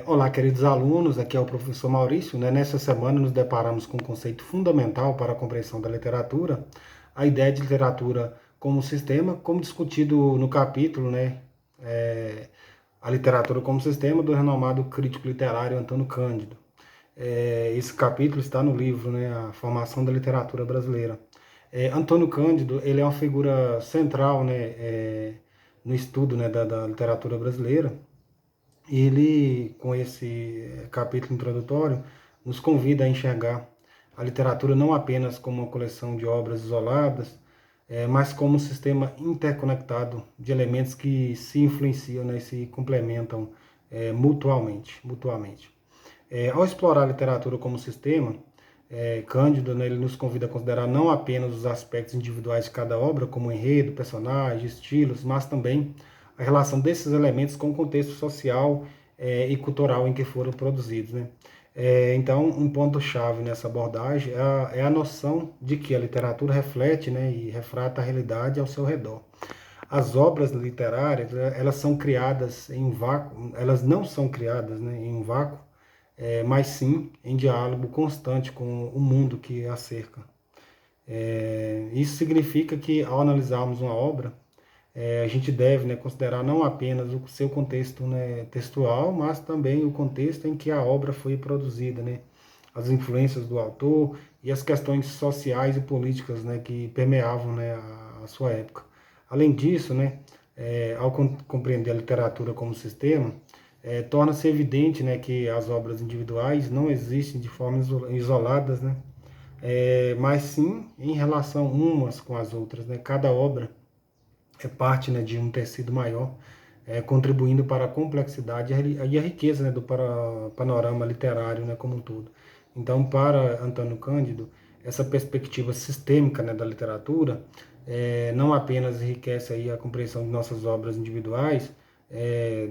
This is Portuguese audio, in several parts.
Olá, queridos alunos, aqui é o professor Maurício, né? Nessa semana nos deparamos com um conceito fundamental para a compreensão da literatura, a ideia de literatura como sistema, como discutido no capítulo, né? É, a literatura como sistema do renomado crítico literário Antônio Cândido. Esse capítulo está no livro, né? A Formação da Literatura Brasileira. Antônio Cândido, ele é uma figura central, né? No estudo, né? Da literatura brasileira. Ele, com esse capítulo introdutório, nos convida a enxergar a literatura não apenas como uma coleção de obras isoladas, mas como um sistema interconectado de elementos que se influenciam, né, e se complementam mutuamente. Ao explorar a literatura como sistema, Cândido, né, ele nos convida a considerar não apenas os aspectos individuais de cada obra, como enredo, personagem, estilos, mas também a relação desses elementos com o contexto social e cultural em que foram produzidos, né? Então, um ponto-chave nessa abordagem é a noção de que a literatura reflete, né, e refrata a realidade ao seu redor. As obras literárias, elas são criadas em um vácuo, elas não são criadas, né, em um vácuo, mas sim em diálogo constante com o mundo que a cerca. Isso significa que, ao analisarmos uma obra, a gente deve, né, considerar não apenas o seu contexto, né, textual, mas também o contexto em que a obra foi produzida, né, as influências do autor e as questões sociais e políticas, né, que permeavam, né, a sua época. Além disso, né, ao compreender a literatura como sistema, torna-se evidente, né, que as obras individuais não existem de forma isoladas, né, mas sim em relação umas com as outras, né. Cada obra é parte, né, de um tecido maior, contribuindo para a complexidade e a riqueza, né, do panorama literário, né, como um todo. Então, para Antônio Cândido, essa perspectiva sistêmica, né, da literatura não apenas enriquece aí a compreensão de nossas obras individuais,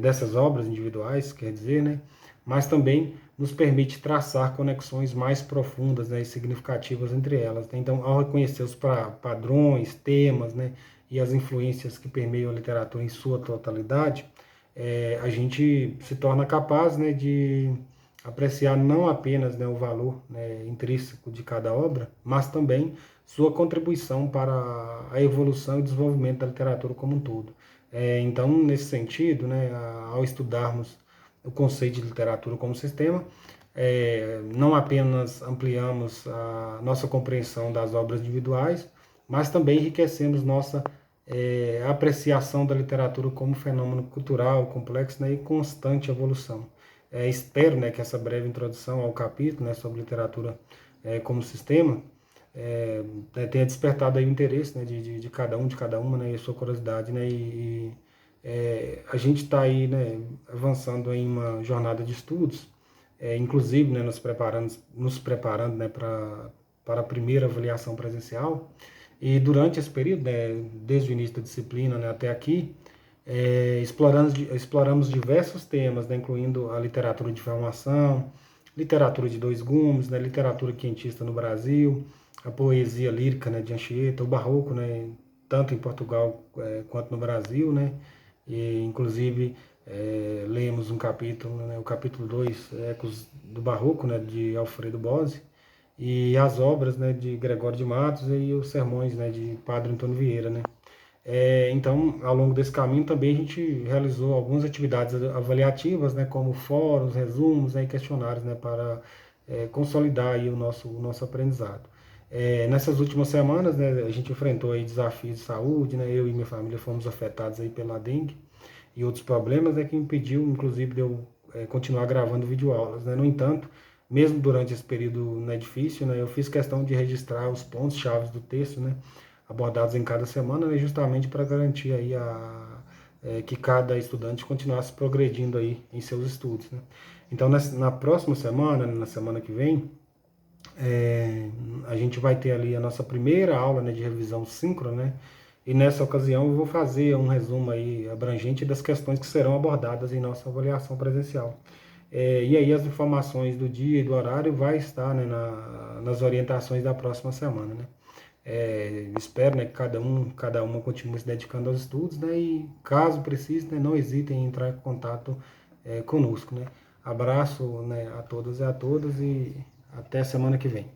dessas obras individuais, quer dizer, né, mas também nos permite traçar conexões mais profundas, né, e significativas entre elas, né? Então, ao reconhecer os padrões, temas, né, e as influências que permeiam a literatura em sua totalidade, a gente se torna capaz, né, de apreciar não apenas, né, o valor, né, intrínseco de cada obra, mas também sua contribuição para a evolução e desenvolvimento da literatura como um todo. Então, nesse sentido, né, ao estudarmos o conceito de literatura como sistema, não apenas ampliamos a nossa compreensão das obras individuais, mas também enriquecemos nossa apreciação da literatura como fenômeno cultural, complexo, né, e constante evolução. Espero, né, que essa breve introdução ao capítulo, né, sobre literatura como sistema tenha despertado aí o interesse, né, de cada um, de cada uma, né, e a sua curiosidade, né, a gente está aí, né, avançando em uma jornada de estudos, inclusive, né, nos preparando, né, para a primeira avaliação presencial. E durante esse período, né, desde o início da disciplina, né, até aqui, exploramos diversos temas, né, incluindo a literatura de formação, literatura de dois gumes, né, literatura quentista no Brasil, a poesia lírica, né, de Anchieta, o barroco, né, tanto em Portugal quanto no Brasil, né, e inclusive lemos um capítulo, né, o capítulo 2 Ecos do Barroco, né, de Alfredo Bose, e as obras, né, de Gregório de Matos e os sermões, né, de Padre Antônio Vieira, né. Então, ao longo desse caminho também a gente realizou algumas atividades avaliativas, né, como fóruns, resumos, né, e questionários, né, para consolidar aí o nosso aprendizado. Nessas últimas semanas, né, a gente enfrentou aí desafios de saúde, né, eu e minha família fomos afetados aí pela dengue e outros problemas, né, que impediu, inclusive, de eu continuar gravando videoaulas, né. No entanto, mesmo durante esse período, né, difícil, né, eu fiz questão de registrar os pontos chaves do texto, né, abordados em cada semana, né, justamente para garantir aí que cada estudante continuasse progredindo aí em seus estudos, né. Então, na próxima semana, na semana que vem, a gente vai ter ali a nossa primeira aula, né, de revisão síncrona, né? E nessa ocasião eu vou fazer um resumo aí abrangente das questões que serão abordadas em nossa avaliação presencial. E aí as informações do dia e do horário vai estar, né, nas orientações da próxima semana, né? Espero, né, que cada uma continue se dedicando aos estudos, né? E caso precise, né, não hesitem em entrar em contato conosco, né? Abraço, né, a todos e a todas e até semana que vem.